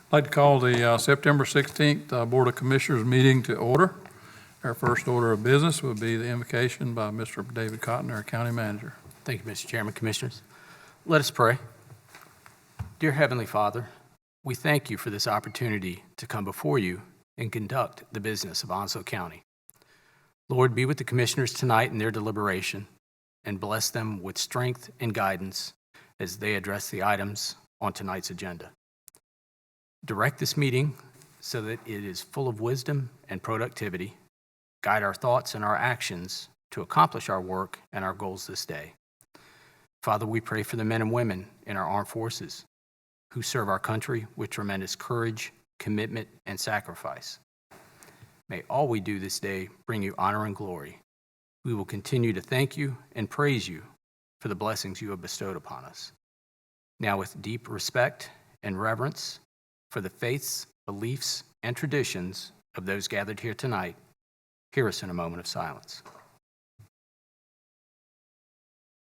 I'd like to call the September 16th Board of Commissioners meeting to order. Our first order of business would be the invocation by Mr. David Cotton, our County Manager. Thank you, Mr. Chairman, Commissioners. Let us pray. Dear Heavenly Father, we thank you for this opportunity to come before you and conduct the business of Onslow County. Lord, be with the Commissioners tonight in their deliberation and bless them with strength and guidance as they address the items on tonight's agenda. Direct this meeting so that it is full of wisdom and productivity. Guide our thoughts and our actions to accomplish our work and our goals this day. Father, we pray for the men and women in our armed forces who serve our country with tremendous courage, commitment, and sacrifice. May all we do this day bring you honor and glory. We will continue to thank you and praise you for the blessings you have bestowed upon us. Now, with deep respect and reverence for the faiths, beliefs, and traditions of those gathered here tonight, hear us in a moment of silence.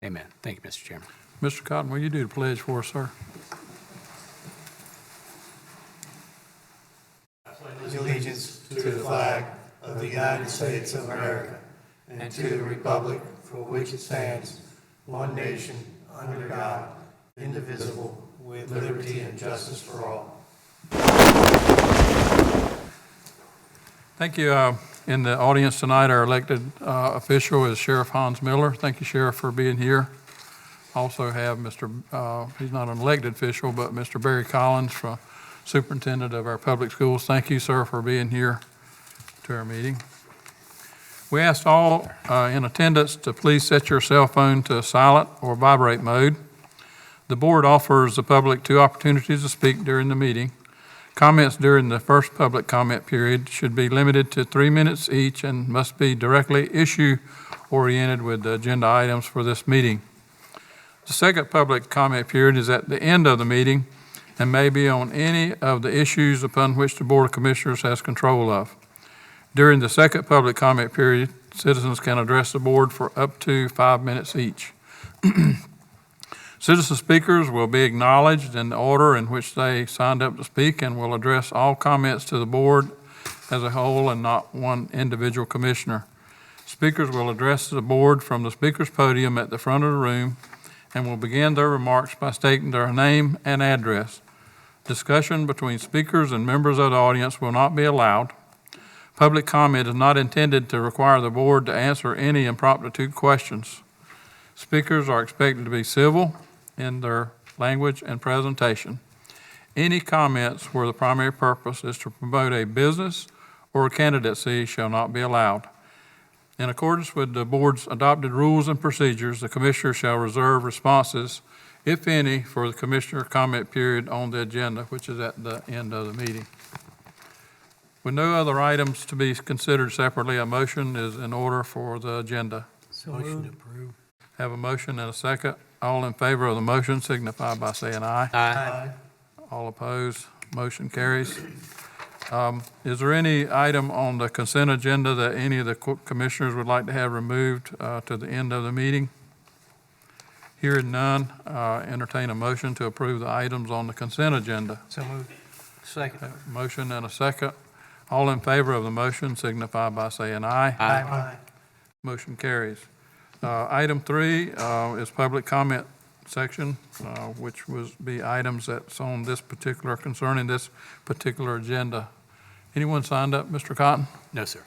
Amen. Thank you, Mr. Chairman. Mr. Cotton, will you do the pledge for us, sir? I pledge allegiance to the flag of the United States of America and to the republic for which it stands, one nation, under God, indivisible, with liberty and justice for all. Thank you. In the audience tonight, our elected official is Sheriff Hans Miller. Thank you, Sheriff, for being here. Also have he's not an elected official, but Mr. Barry Collins, Superintendent of our public schools. Thank you, sir, for being here to our meeting. We asked all in attendance to please set your cell phone to silent or vibrate mode. The board offers the public two opportunities to speak during the meeting. Comments during the first public comment period should be limited to 3 minutes each and must be directly issue-oriented with the agenda items for this meeting. The second public comment period is at the end of the meeting and may be on any of the issues upon which the Board of Commissioners has control of. During the second public comment period, citizens can address the board for up to 5 minutes each. Citizen speakers will be acknowledged in the order in which they signed up to speak and will address all comments to the board as a whole and not one individual commissioner. Speakers will address the board from the speaker's podium at the front of the room and will begin their remarks by stating their name and address. Discussion between speakers and members of the audience will not be allowed. Public comment is not intended to require the board to answer any impromptu questions. Speakers are expected to be civil in their language and presentation. Any comments where the primary purpose is to promote a business or a candidacy shall not be allowed. In accordance with the board's adopted rules and procedures, the commissioner shall reserve responses, if any, for the commissioner comment period on the agenda, which is at the end of the meeting. With no other items to be considered separately, a motion is in order for the agenda. Motion approved. Have a motion and a second. All in favor of the motion signify by saying aye. Aye. All opposed, motion carries. Is there any item on the consent agenda that any of the commissioners would like to have removed to the end of the meeting? Hearing none, entertain a motion to approve the items on the consent agenda. So moved. Second. Motion and a second. All in favor of the motion signify by saying aye. Aye. Motion carries. Item 3 is public comment section, which would be items that's on this particular, concerning this particular agenda. Anyone signed up, Mr. Cotton? No, sir.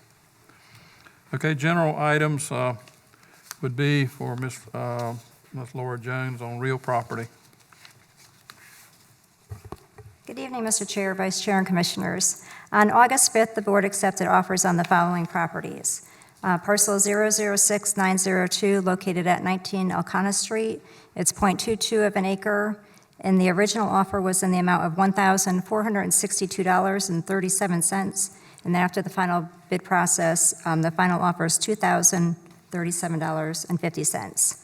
Okay, general items would be for Ms. Laura Jones on real property. Good evening, Mr. Chair, Vice Chair, and Commissioners. On August 5th, the board accepted offers on the following properties. Parcel 006902, located at 19 Elkanah Street. It's 0.22 of an acre, and the original offer was in the amount of $1,462.37. And then after the final bid process, the final offer is $2,037.50.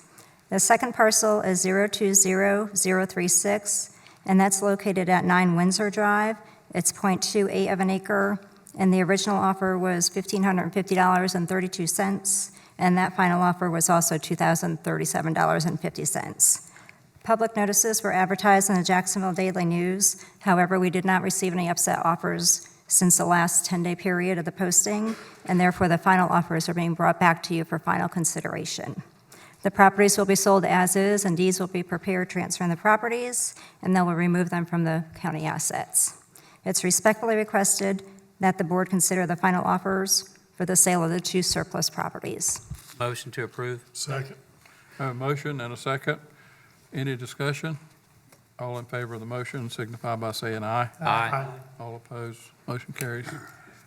The second parcel is 020036, and that's located at 9 Windsor Drive. It's 0.28 of an acre, and the original offer was $1,550.32, and that final offer was also $2,037.50. Public notices were advertised in the Jacksonville Daily News. However, we did not receive any upset offers since the last 10-day period of the posting, and therefore the final offers are being brought back to you for final consideration. The properties will be sold as is, and deeds will be prepared transferring the properties, and then we'll remove them from the county assets. It's respectfully requested that the board consider the final offers for the sale of the 2 surplus properties. Motion to approve. Second. I have a motion and a second. Any discussion? All in favor of the motion signify by saying aye. Aye. All opposed, motion carries.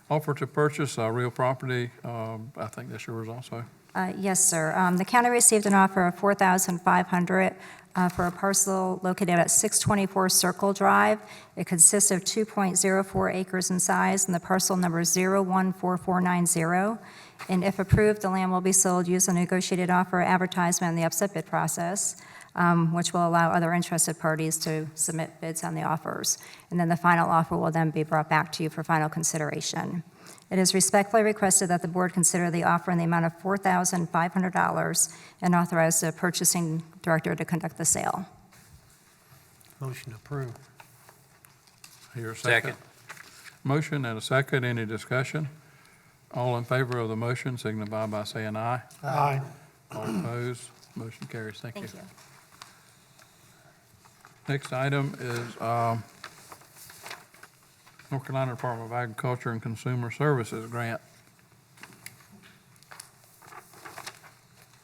Offer to purchase real property, I think that's yours also. Yes, sir. The county received an offer of $4,500 for a parcel located at 624 Circle Drive. It consists of 2.04 acres in size, and the parcel number is 014490. And if approved, the land will be sold using a negotiated offer advertisement in the upset bid process, which will allow other interested parties to submit bids on the offers. And then the final offer will then be brought back to you for final consideration. It is respectfully requested that the board consider the offer in the amount of $4,500 and authorize the purchasing director to conduct the sale. Motion approved. Here a second. Motion and a second. Any discussion? All in favor of the motion signify by saying aye. Aye. All opposed, motion carries. Thank you. Thank you. Next item is North Carolina Department of Agriculture and Consumer Services grant.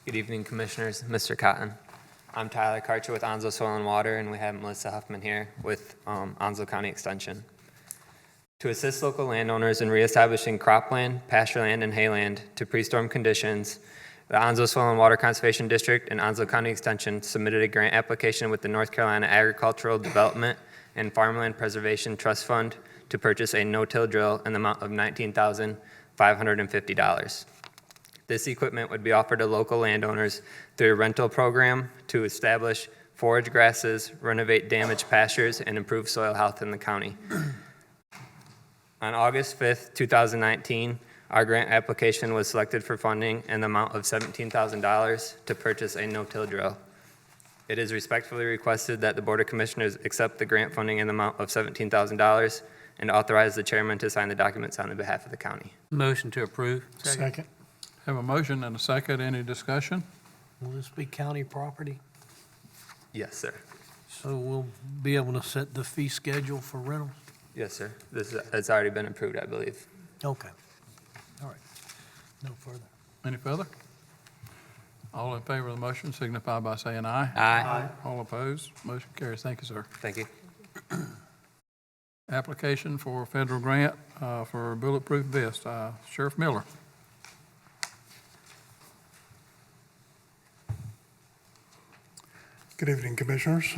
Good evening, Commissioners. Mr. Cotton. I'm Tyler Karcher with Onslow Soil and Water, and we have Melissa Huffman here with Onslow County Extension. To assist local landowners in reestablishing cropland, pastureland, and hayland to pre-storm conditions, the Onslow Soil and Water Conservation District and Onslow County Extension submitted a grant application with the North Carolina Agricultural Development and Farmland Preservation Trust Fund to purchase a no-till drill in the amount of $19,550. This equipment would be offered to local landowners through a rental program to establish forage grasses, renovate damaged pastures, and improve soil health in the county. On August 5th, 2019, our grant application was selected for funding in the amount of $17,000 to purchase a no-till drill. It is respectfully requested that the Board of Commissioners accept the grant funding in the amount of $17,000 and authorize the chairman to sign the documents on behalf of the county. Motion to approve. Second. Have a motion and a second. Any discussion? Will this be county property? Yes, sir. So we'll be able to set the fee schedule for rentals? Yes, sir. It's already been approved, I believe. Okay. All right. No further. Any further? All in favor of the motion signify by saying aye. Aye. All opposed, motion carries. Thank you, sir. Thank you. Application for federal grant for bulletproof vest. Sheriff Miller. Good evening, Commissioners.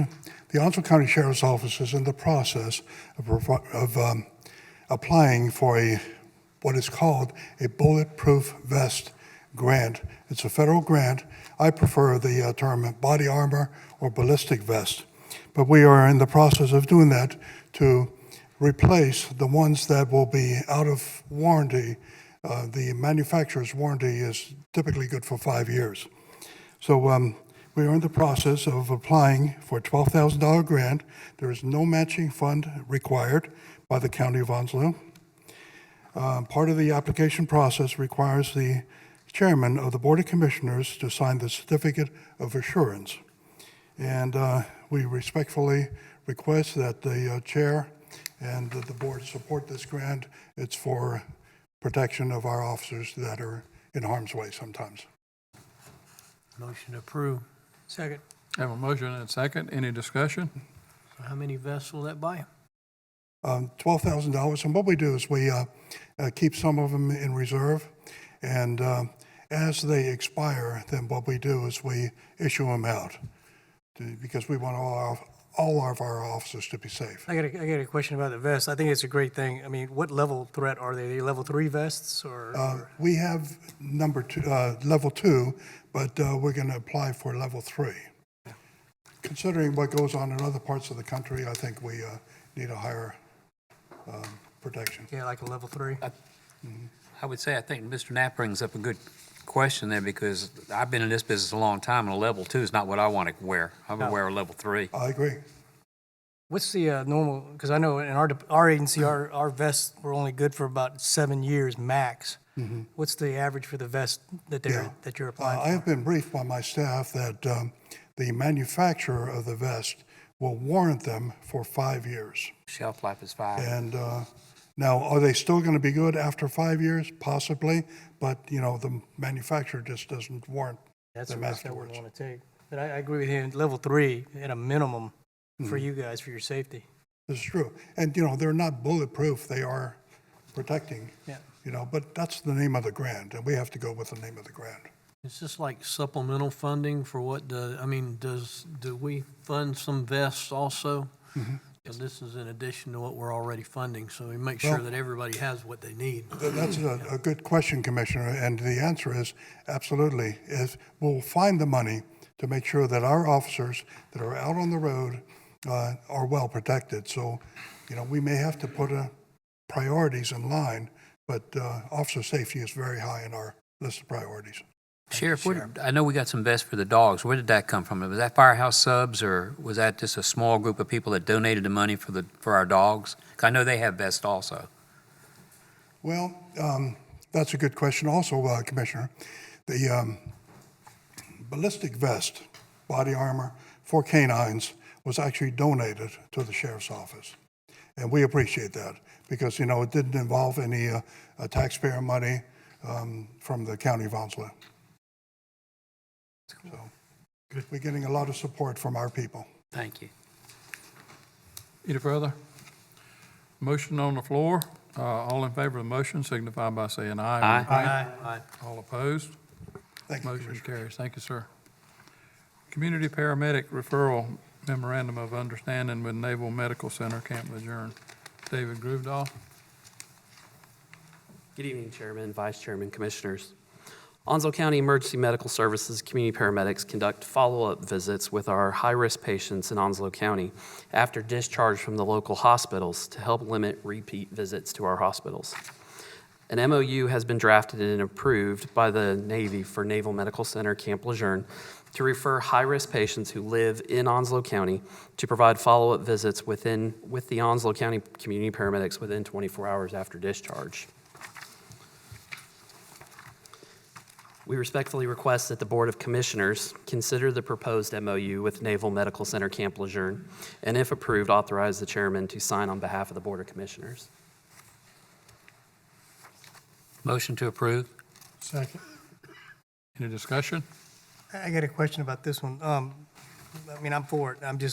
The Onslow County Sheriff's Office is in the process of applying for what is called a bulletproof vest grant. It's a federal grant. I prefer the term body armor or ballistic vest, but we are in the process of doing that to replace the ones that will be out of warranty. The manufacturer's warranty is typically good for 5 years. So we are in the process of applying for a $12,000 grant. There is no matching fund required by the County of Onslow. Part of the application process requires the chairman of the Board of Commissioners to sign the certificate of assurance. And we respectfully request that the chair and the board support this grant. It's for protection of our officers that are in harm's way sometimes. Motion approved. Second. Have a motion and a second. Any discussion? So how many vests will that buy? $12,000. And what we do is we keep some of them in reserve. And as they expire, then what we do is we issue them out because we want all of our officers to be safe. I got a question about the vest. I think it's a great thing. I mean, what level threat are they? Are they level 3 vests or? We have level 2, but we're going to apply for level 3. Considering what goes on in other parts of the country, I think we need a higher protection. Yeah, like a level 3? I would say I think Mr. Knapp brings up a good question there because I've been in this business a long time, and a level 2 is not what I want to wear. I would wear a level 3. I agree. What's the normal, because I know in our agency, our vests were only good for about 7 years max. What's the average for the vest that you're applying I for? have been briefed by my staff that the manufacturer of the vest will warrant them for 5 years. Shelf life is 5. And now, are they still going to be good after 5 years? Possibly, but the manufacturer just doesn't warrant That's a them risk I wouldn't afterwards. want to take. But I agree with you, level 3 at a minimum for you guys, for your safety. This is true. And, they're not bulletproof. They are protecting, Yeah. but that's the name of the grant, and we have to go with the name of the grant. Is this like supplemental funding for what do we fund some vests also? So this is in addition to what we're already funding, so we make sure Well- that everybody has what they need. That's a good question, Commissioner, and the answer is absolutely. We'll find the money to make sure that our officers that are out on the road are well protected. So, we may have to put priorities in line, but officer safety is very high in our list of priorities. Sheriff, I know we got some vests for the dogs. Where did that come from? Was that Firehouse Subs, or was that just a small group of people that donated the money for our dogs? 'Cause I know they have vests also. Well, that's a good question also, Commissioner. The ballistic vest, body armor for canines was actually donated to the sheriff's office. And we appreciate that because, it didn't involve any taxpayer money from the county of Onslow. So we're getting a lot of support from our people. Thank you. Any further? Motion on the floor. All in favor of the motion signify by saying aye. Aye. All opposed? Thank you, Motion Commissioner. carries. Thank you, sir. Community paramedic referral memorandum of understanding with Naval Medical Center, Camp Lejeune. David Groovedahl. Good evening, Chairman, Vice Chairman, Commissioners. Onslow County Emergency Medical Services community paramedics conduct follow-up visits with our high-risk patients in Onslow County after discharge from the local hospitals to help limit repeat visits to our hospitals. An MOU has been drafted and approved by the Navy for Naval Medical Center Camp Lejeune to refer high-risk patients who live in Onslow County to provide follow-up visits with the Onslow County community paramedics within 24 hours after discharge. We respectfully request that the Board of Commissioners consider the proposed MOU with Naval Medical Center Camp Lejeune, and if approved, authorize the chairman to sign on behalf of the Board of Commissioners. Motion to approve? Second. Any discussion? I got a question about this one. I'm for it.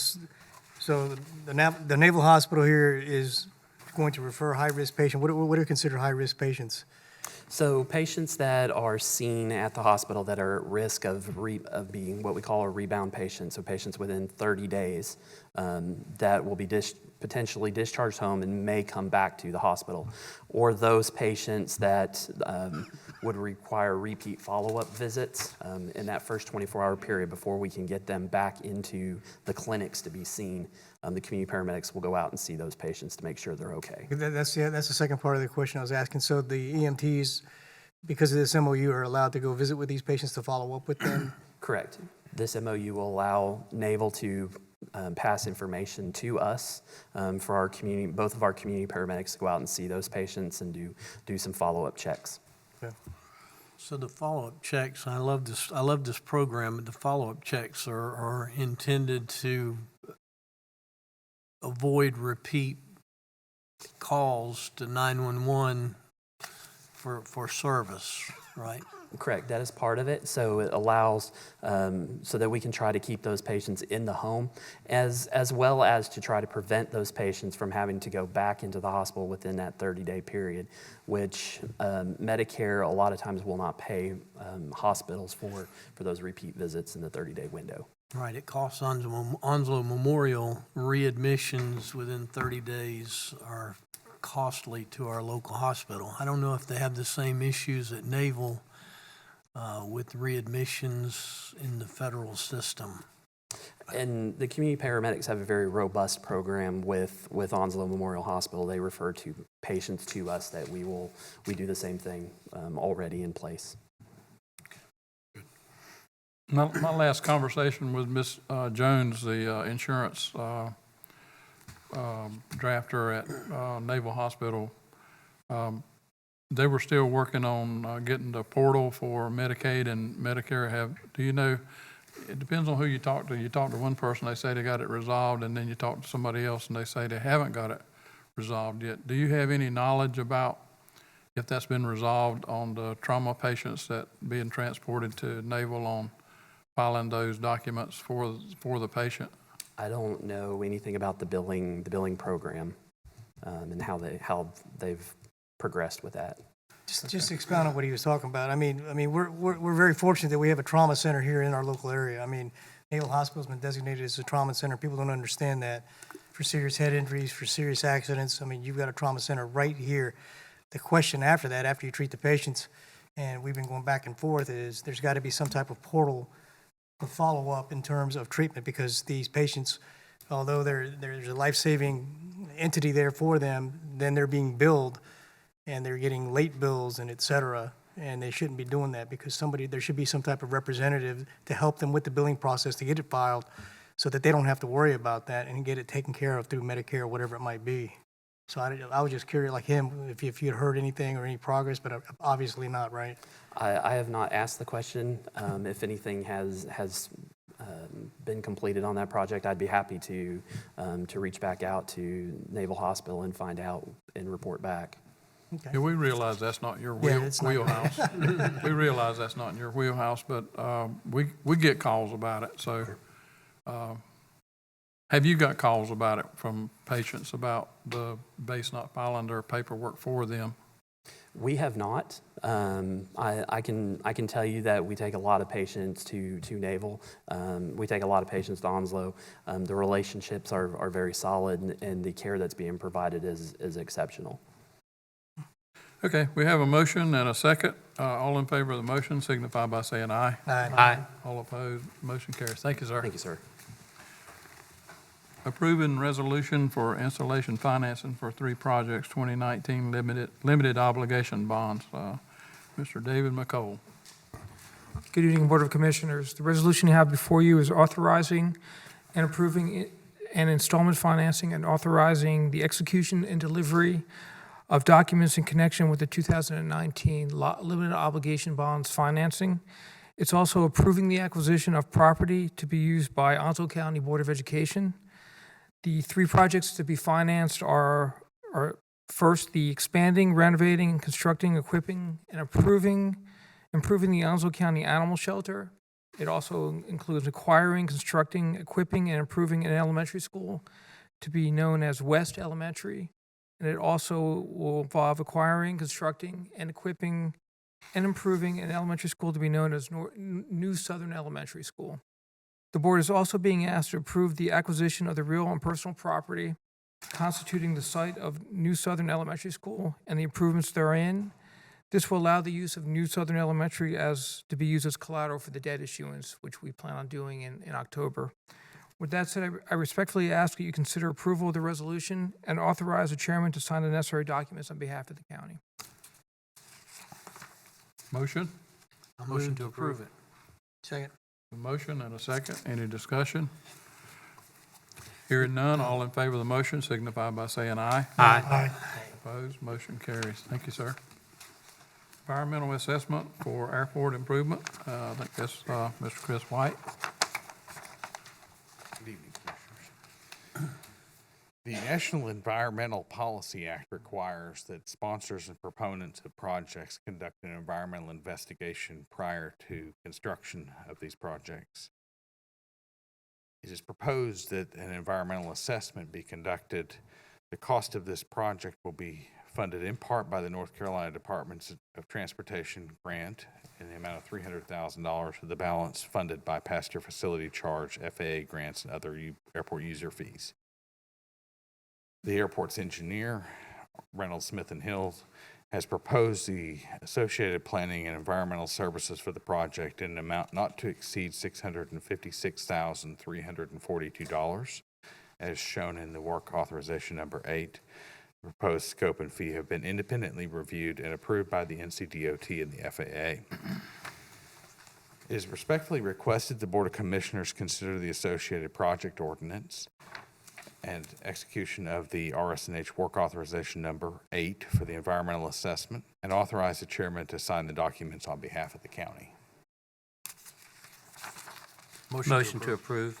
So the Naval Hospital here is going to refer high-risk patients. What do you consider high-risk patients? So patients that are seen at the hospital that are at risk of being what we call a rebound patient, so patients within 30 days that will be potentially discharged home and may come back to the hospital, or those patients that would require repeat follow-up visits in that first 24-hour period before we can get them back into the clinics to be seen. The community paramedics will go out and see those patients to make sure they're okay. That's the second part of the question I was asking. So the EMTs, because of this MOU, are allowed to go visit with these patients to follow up with them? Correct. This MOU will allow Naval to pass information to us for our community, both of our community paramedics to go out and see those patients and do some follow-up checks. Okay. So the follow-up checks, I love this program. The follow-up checks are intended to avoid repeat calls to 911 for service, right? Correct. That is part of it. So it allows so that we can try to keep those patients in the home, as well as to try to prevent those patients from having to go back into the hospital within that 30-day period, which Medicare a lot of times will not pay hospitals for those repeat visits in the 30-day window. Right, it costs Onslow Memorial readmissions within 30 days are costly to our local hospital. I don't know if they have the same issues at Naval with readmissions in the federal system. And the community paramedics have a very robust program with Onslow Memorial Hospital. They refer to patients to us that we do the same thing already in place. My last conversation with Ms. Jones, the insurance drafter at Naval Hospital, they were still working on getting the portal for Medicaid and Medicare. Do you know, it depends on who you talk to. You talk to one person, they say they got it resolved, and then you talk to somebody else and they say they haven't got it resolved yet. Do you have any knowledge about if that's been resolved on the trauma patients that being transported to Naval on filing those documents for the patient? I don't know anything about the billing program and how they've progressed with that. Just to expound on what he was talking about. I mean, we're very fortunate that we have a trauma center here in our local area. I mean, Naval Hospital's been designated as a trauma center. People don't understand that. For serious head injuries, for serious accidents, I mean, you've got a trauma center right here. The question after that, after you treat the patients, and we've been going back and forth, is there's got to be some type of portal to follow up in terms of treatment, because these patients, although there's a life-saving entity there for them, then they're being billed and they're getting late bills and et cetera, and they shouldn't be doing that, because there should be some type of representative to help them with the billing process to get it filed so that they don't have to worry about that and get it taken care of through Medicare or whatever it might be. So I was just curious, like him, if you'd heard anything or any progress, but obviously not, right? I have not asked the question. If anything has been completed on that project, I'd be happy to reach back out to Naval Hospital and find out and report back. Yeah, we realize that's not your it's not. wheelhouse. We realize that's not in your wheelhouse, but we get calls about it. So have you got calls about it from patients about the base not filing their paperwork for them? We have not. I can tell you that we take a lot of patients to Naval. We take a lot of patients to Onslow. The relationships are very solid, and the care that's being provided is exceptional. Okay, we have a motion and a second. All in favor of the motion signify by saying aye. Aye. All opposed, motion carries. Thank you, sir. Thank you, sir. Approving resolution for installation financing for 3 projects, 2019 limited obligation bonds. Mr. David McCole. Good evening, Board of Commissioners. The resolution you have before you is authorizing and approving an installment financing and authorizing the execution and delivery of documents in connection with the 2019 limited obligation bonds financing. It's also approving the acquisition of property to be used by Onslow County Board of Education. The 3 projects to be financed are first, the expanding, renovating, constructing, equipping, and improving the Onslow County Animal Shelter. It also includes acquiring, constructing, equipping, and improving an elementary school to be known as West Elementary. And it also will involve acquiring, constructing, and equipping, and improving an elementary school to be known as New Southern Elementary School. The board is also being asked to approve the acquisition of the real and personal property constituting the site of New Southern Elementary School and the improvements therein. This will allow the use of New Southern Elementary to be used as collateral for the debt issuance, which we plan on doing in October. With that said, I respectfully ask that you consider approval of the resolution and authorize the chairman to sign the necessary documents on behalf of the county. Motion? A motion to approve it. Second. A motion and a second. Any discussion? Hearing none, all in favor of the motion signify by saying aye. Aye. Opposed, motion carries. Thank you, sir. Environmental assessment for airport improvement. I think that's Mr. Chris White. Good evening, Commissioners. The National Environmental Policy Act requires that sponsors and proponents of projects conduct an environmental investigation prior to construction of these projects. It is proposed that an environmental assessment be conducted. The cost of this project will be funded in part by the North Carolina Department of Transportation grant in the amount of $300,000, with the balance funded by passenger facility charge, FAA grants, and other airport user fees. The airport's engineer, Reynolds Smith & Hills, has proposed the associated planning and environmental services for the project in an amount not to exceed $656,342, as shown in the work authorization number 8. The proposed scope and fee have been independently reviewed and approved by the NCDOT and the FAA. It is respectfully requested the Board of Commissioners consider the associated project ordinance and execution of the RS&H work authorization number 8 for the environmental assessment, and authorize the chairman to sign the documents on behalf of the county. Motion to approve.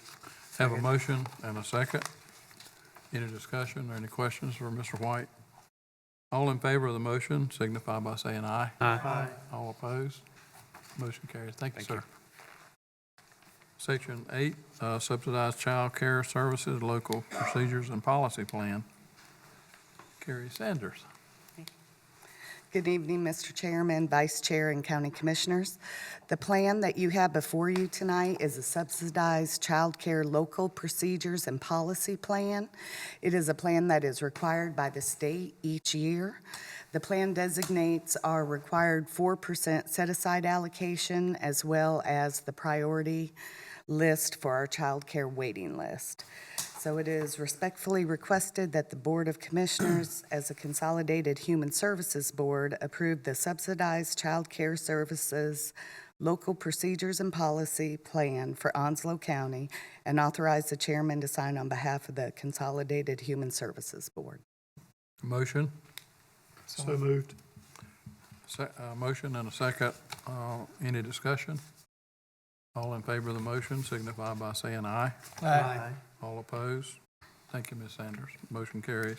Have a motion and a second. Any discussion or any questions for Mr. White? All in favor of the motion signify by saying aye. Aye. All opposed? Motion carries. Thank you, sir. Section 8, subsidized child care services, local procedures and policy plan. Carrie Sanders. Good evening, Mr. Chairman, Vice Chair, and County Commissioners. The plan that you have before you tonight is a subsidized child care local procedures and policy plan. It is a plan that is required by the state each year. The plan designates our required 4% set-aside allocation as well as the priority list for our child care waiting list. So it is respectfully requested that the Board of Commissioners, as a consolidated human services board, approve the subsidized child care services local procedures and policy plan for Onslow County and authorize the chairman to sign on behalf of the consolidated human services board. Motion? So moved. Motion and a second. Any discussion? All in favor of the motion signify by saying aye. Aye. All opposed? Thank you, Ms. Sanders. Motion carries.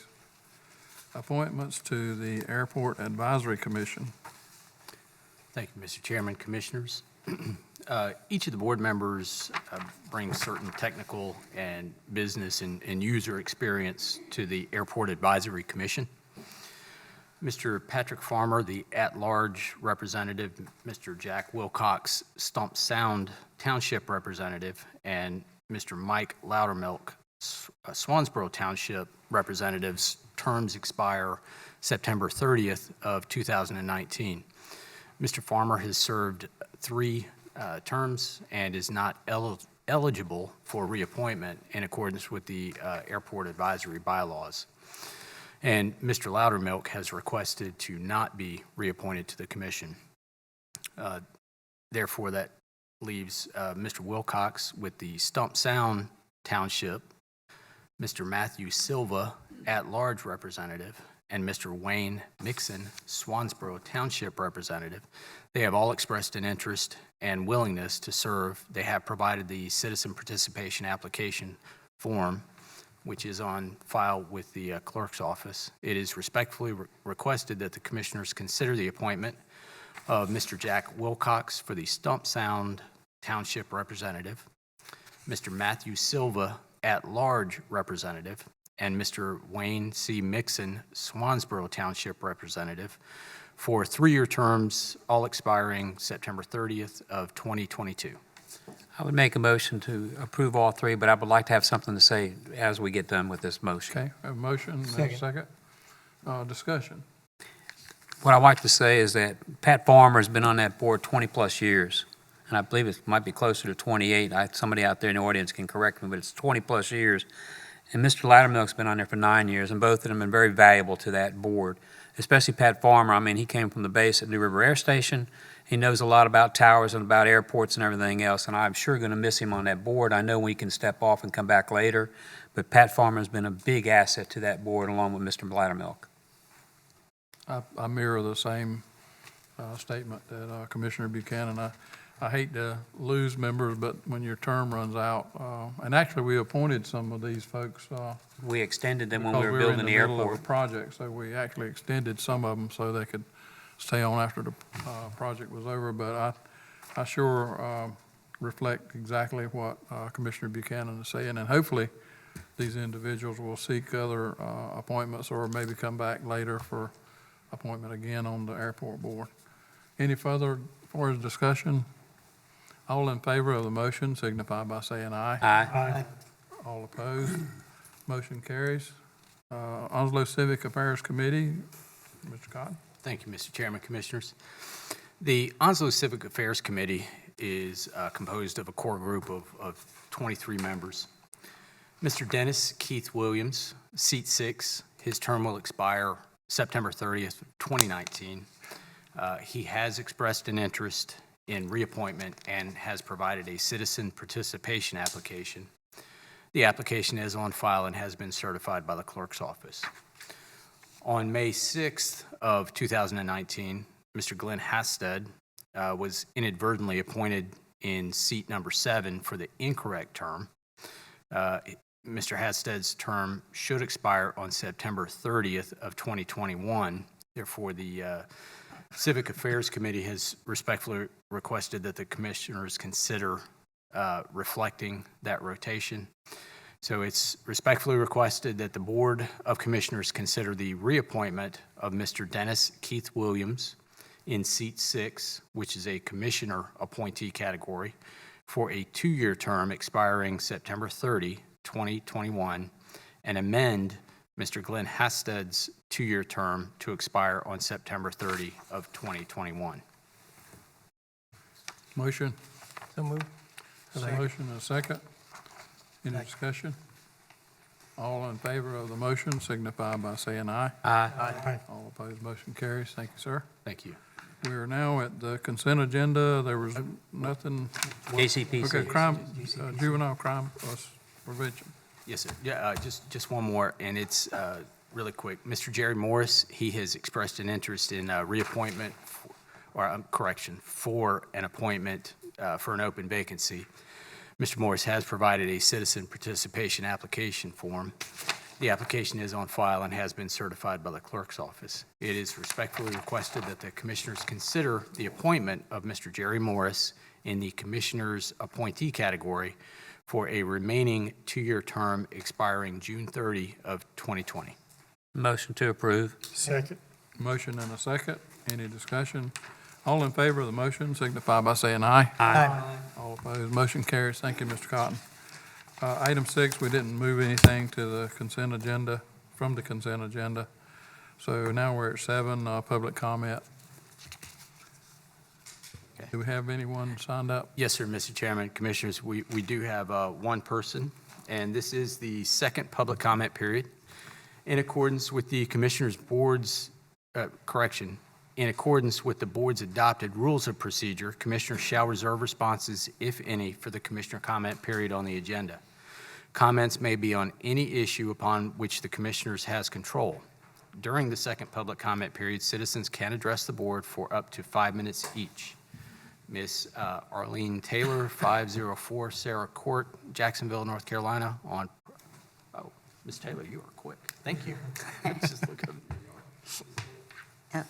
Appointments to the Airport Advisory Commission. Thank you, Mr. Chairman, Commissioners. Each of the board members brings certain technical and business and user experience to the Airport Advisory Commission. Mr. Patrick Farmer, the at-large representative, Mr. Jack Wilcox, Stump Sound Township representative, and Mr. Mike Loudermilk, Swansboro Township representatives' terms expire September 30th of 2019. Mr. Farmer has served 3 terms and is not eligible for reappointment in accordance with the Airport Advisory bylaws. And Mr. Loudermilk has requested to not be reappointed to the commission. Therefore, that leaves Mr. Wilcox with the Stump Sound Township, Mr. Matthew Silva, at-large representative, and Mr. Wayne Mixon, Swansboro Township representative. They have all expressed an interest and willingness to serve. They have provided the citizen participation application form, which is on file with the clerk's office. It is respectfully requested that the commissioners consider the appointment of Mr. Jack Wilcox for the Stump Sound Township representative, Mr. Matthew Silva, at-large representative, and Mr. Wayne C. Mixon, Swansboro Township representative, for 3-year terms, all expiring September 30th of 2022. I would make a motion to approve all 3, but I would like to have something to say as we get done with this motion. Okay, I have a motion and a second. Discussion. What I'd like to say is that Pat Farmer has been on that board 20-plus years, and I believe it might be closer to 28. Somebody out there in the audience can correct me, but it's 20-plus years. And Mr. Loudermilk's been on there for 9 years, and both of them have been very valuable to that board, especially Pat Farmer. I mean, he came from the base at New River Air Station. He knows a lot about towers and about airports and everything else, and I'm sure going to miss him on that board. I know we can step off and come back later, but Pat Farmer has been a big asset to that board along with Mr. Loudermilk. I mirror the same statement that Commissioner Buchanan. I hate to lose members, but when your term runs out, and actually we appointed some of these folks. We extended them when because we were building the in the middle of airport. a project, so we actually extended some of them so they could stay on after the project was over. But I sure reflect exactly what Commissioner Buchanan is saying, and hopefully these individuals will seek other appointments or maybe come back later for appointment again on the airport board. Any further discussion? All in favor of the motion signify by saying aye. Aye. All opposed? Motion carries. Onslow Civic Affairs Committee, Mr. Cotton. Thank you, Mr. Chairman, Commissioners. The Onslow Civic Affairs Committee is composed of a core group of 23 members. Mr. Dennis Keith Williams, seat 6, his term will expire September 30th, 2019. He has expressed an interest in reappointment and has provided a citizen participation application. The application is on file and has been certified by the clerk's office. On May 6th of 2019, Mr. Glenn Hasted was inadvertently appointed in seat number 7 for the incorrect term. Mr. Hasted's term should expire on September 30th of 2021. Therefore, the Civic Affairs Committee has respectfully requested that the commissioners consider reflecting that rotation. So it's respectfully requested that the Board of Commissioners consider the reappointment of Mr. Dennis Keith Williams in seat 6, which is a commissioner appointee category, for a 2-year term expiring September 30, 2021, and amend Mr. Glenn Hasted's 2-year term to expire on September 30 of 2021. Motion. So moved. Have a motion and a second. Any discussion? All in favor of the motion signify by saying aye. Aye. All opposed, motion carries. Thank you, sir. Thank you. We are now at the consent agenda. There was nothing. KCPC. Okay, crime, juvenile crime plus prevention. Yes, sir. Yeah, just one more, and it's really quick. Mr. Jerry Morris, he has expressed an interest in reappointment, for an appointment for an open vacancy. Mr. Morris has provided a citizen participation application form. The application is on file and has been certified by the clerk's office. It is respectfully requested that the commissioners consider the appointment of Mr. Jerry Morris in the commissioner's appointee category for a remaining 2-year term expiring June 30 of 2020. Motion to approve. Second. Motion and a second. Any discussion? All in favor of the motion signify by saying aye. Aye. All opposed, motion carries. Thank you, Mr. Cotton. Item 6, we didn't move anything to the consent agenda, from the consent agenda. So now we're at 7, public comment. Okay. Do we have anyone signed up? Yes, sir, Mr. Chairman, Commissioners, we do have one person, and this is the second public comment period. In accordance with the Commissioners' Board's, in accordance with the Board's adopted rules of procedure, Commissioners shall reserve responses, if any, for the Commissioner comment period on the agenda. Comments may be on any issue upon which the Commissioners has control. During the second public comment period, citizens can address the Board for up to 5 minutes each. Ms. Arlene Taylor, 504 Sarah Court, Jacksonville, North Carolina, on, oh, Ms. Taylor, you are quick. Thank you. Just look up. Okay.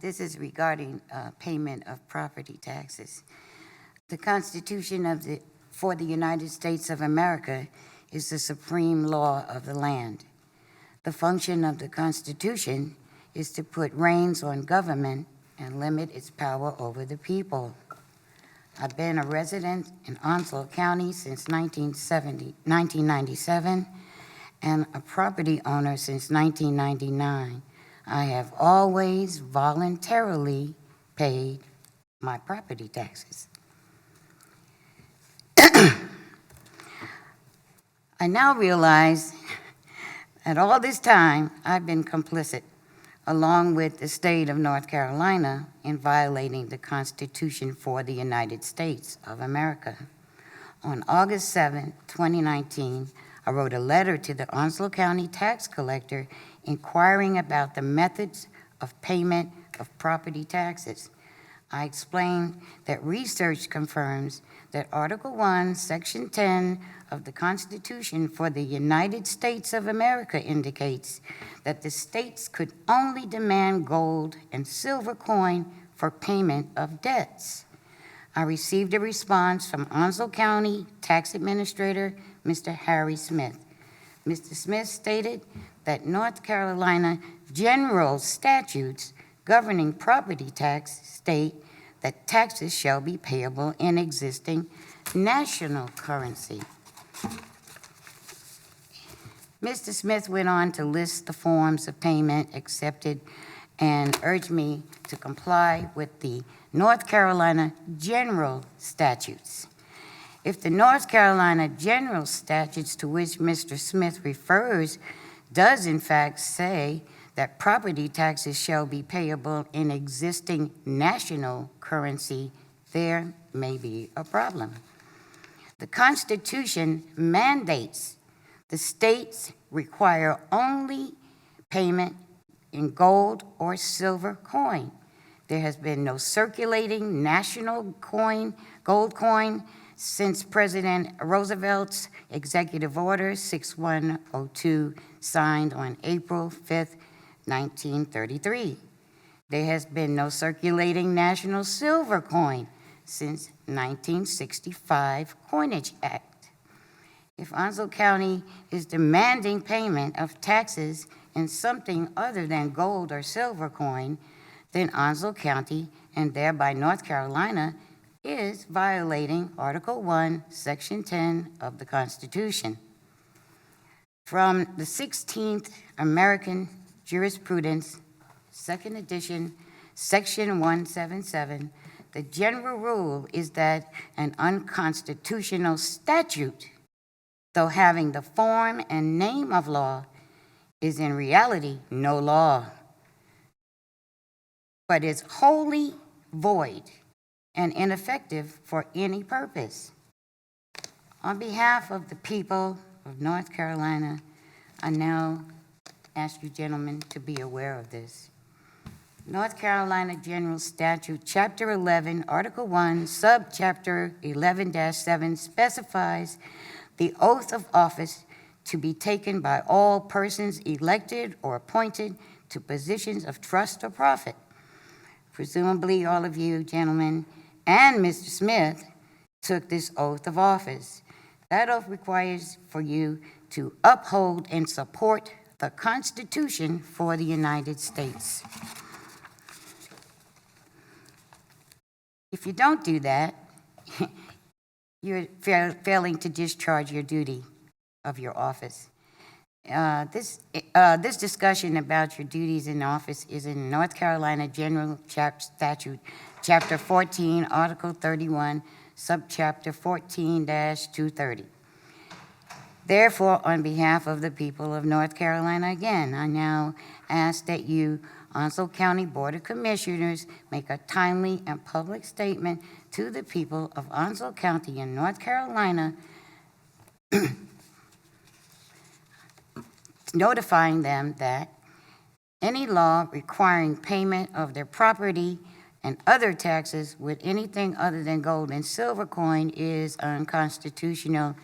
This is regarding payment of property taxes. The Constitution for the United States of America is the supreme law of the land. The function of the Constitution is to put reins on government and limit its power over the people. I've been a resident in Onslow County since 1997 and a property owner since 1999. I have always voluntarily paid my property taxes. I now realize that all this time I've been complicit, along with the state of North Carolina, in violating the Constitution for the United States of America. On August 7, 2019, I wrote a letter to the Onslow County tax collector inquiring about the methods of payment of property taxes. I explained that research confirms that Article 1, Section 10 of the Constitution for the United States of America indicates that the states could only demand gold and silver coin for payment of debts. I received a response from Onslow County Tax Administrator, Mr. Harry Smith. Mr. Smith stated that North Carolina general statutes governing property tax state that taxes shall be payable in existing national currency. Mr. Smith went on to list the forms of payment accepted and urge me to comply with the North Carolina general statutes. If the North Carolina general statutes to which Mr. Smith refers does in fact say that property taxes shall be payable in existing national currency, there may be a problem. The Constitution mandates the states require only payment in gold or silver coin. There has been no circulating national coin, gold coin, since President Roosevelt's Executive Order 6102, signed on April 5th, 1933. There has been no circulating national silver coin since 1965 Coinage Act. If Onslow County is demanding payment of taxes in something other than gold or silver coin, then Onslow County, and thereby North Carolina, is violating Article 1, Section 10 of the Constitution. From the 16th American Jurisprudence, Second Edition, Section 177, the general rule is that an unconstitutional statute, though having the form and name of law, is in reality no law, but is wholly void and ineffective for any purpose. On behalf of the people of North Carolina, I now ask you gentlemen to be aware of this. North Carolina General Statute, Chapter 11, Article 1, Subchapter 11-7 specifies the oath of office to be taken by all persons elected or appointed to positions of trust or profit. Presumably all of you gentlemen and Mr. Smith took this oath of office. That oath requires for you to uphold and support the Constitution for the United States. If you don't do that, you're failing to discharge your duty of your office. This discussion about your duties in office is in North Carolina General Statute, Chapter 14, Article 31, Subchapter 14-230. Therefore, on behalf of the people of North Carolina, again, I now ask that you, Onslow County Board of Commissioners, make a timely and public statement to the people of Onslow County in North Carolina notifying them that any law requiring payment of their property and other taxes with anything other than gold and silver coin is unconstitutional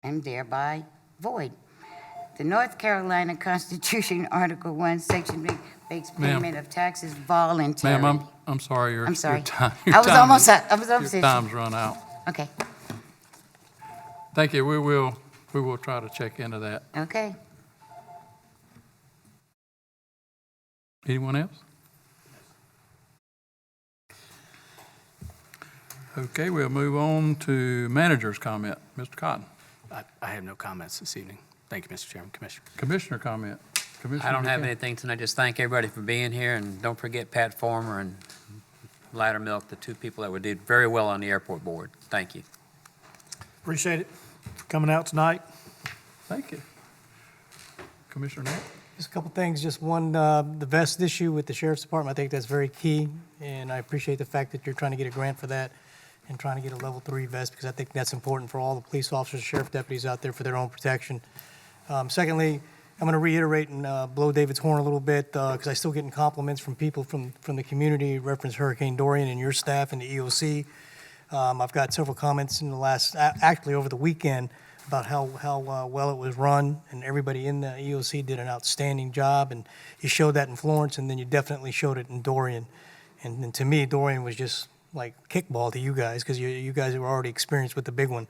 and thereby void. The North Carolina Constitution, Article 1, Section 8, makes payment of taxes voluntary. Ma'am, I'm sorry. I'm sorry. Your time, I was almost your time's run out. Okay. Thank you. We will try to check into that. Okay. Anyone else? Okay, we'll move on to manager's comment. Mr. Cotton. I have no comments this evening. Thank you, Mr. Chairman, Commissioner. Commissioner comment. Commissioner I don't have McKay. anything tonight. Just thank everybody for being here, and don't forget Pat Farmer and Loudermilk, the two people that did very well on the airport board. Thank you. Appreciate it for coming out tonight. Thank you. Commissioner Knapp. Just a couple things. Just one, the vest issue with the Sheriff's Department, I think that's very key, and I appreciate the fact that you're trying to get a grant for that and trying to get a level 3 vest, because I think that's important for all the police officers, sheriff deputies out there for their own protection. Secondly, I'm going to reiterate and blow David's horn a little bit, because I'm still getting compliments from people from the community, reference Hurricane Dorian and your staff and the EOC. I've got several comments in the last, actually over the weekend, about how well it was run, and everybody in the EOC did an outstanding job, and you showed that in Florence, and then you definitely showed it in Dorian. And to me, Dorian was just like kickball to you guys, because you guys were already experienced with the big one.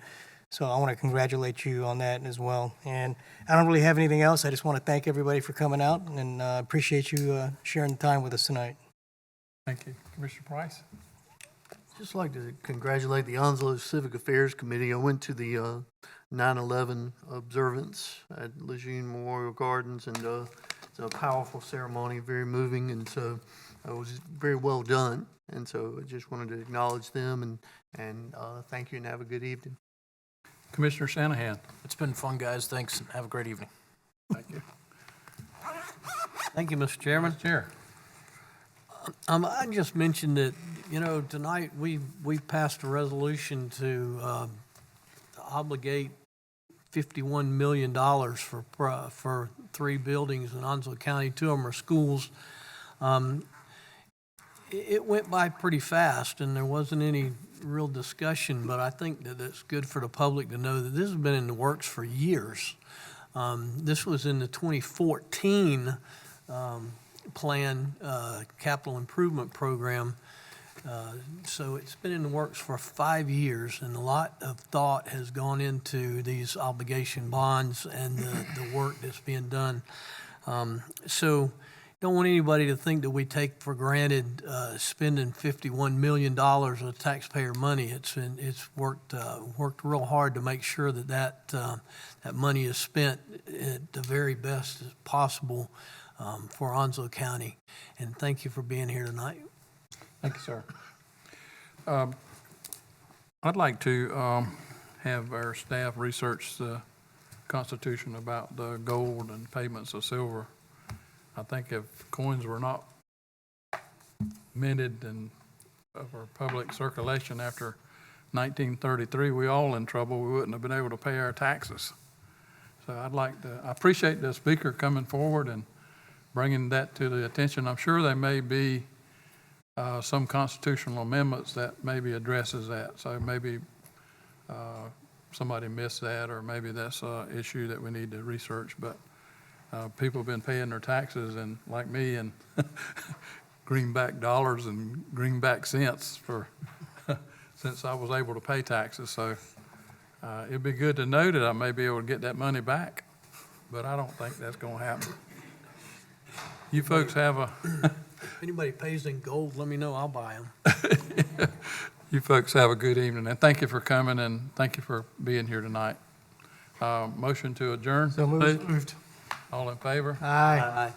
So I want to congratulate you on that as well. And I don't really have anything else. I just want to thank everybody for coming out, and appreciate you sharing the time with us tonight. Thank you. Commissioner Price. Just like to congratulate the Onslow Civic Affairs Committee. I went to the 9/11 observance at Lejeune Memorial Gardens, and It's a powerful ceremony, very moving, and so it was very well done. And so I just wanted to acknowledge them and thank you and have a good evening. Commissioner Shanahan. It's been fun, guys. Thanks, and have a great evening. Thank you. Thank you, Mr. Chairman. Chair. I just mentioned that, tonight we passed a resolution to obligate $51 million for 3 buildings in Onslow County. 2 of them are schools. It went by pretty fast, and there wasn't any real discussion, but I think that it's good for the public to know that this has been in the works for years. This was in the 2014 plan, capital improvement program. So it's been in the works for 5 years, and a lot of thought has gone into these obligation bonds and the work that's being done. So don't want anybody to think that we take for granted spending $51 million of taxpayer money. It's worked real hard to make sure that money is spent at the very best as possible for Onslow County. And thank you for being here tonight. Thank you, sir. I'd like to have our staff research the Constitution about the gold and payments of silver. I think if coins were not minted and for public circulation after 1933, we all in trouble. We wouldn't have been able to pay our taxes. So I appreciate the speaker coming forward and bringing that to the attention. I'm sure there may be some constitutional amendments that maybe addresses that. So maybe somebody missed that, or maybe that's an issue that we need to research. But people have been paying their taxes, and like me, and greenback dollars and greenback cents since I was able to pay taxes. So it'd be good to know that I may be able to get that money back, but I don't think that's going to happen. You folks have a... If anybody pays in gold, let me know. I'll buy them. You folks have a good evening, and thank you for coming, and thank you for being here tonight. Motion to adjourn? So moved. All in favor? Aye. Aye.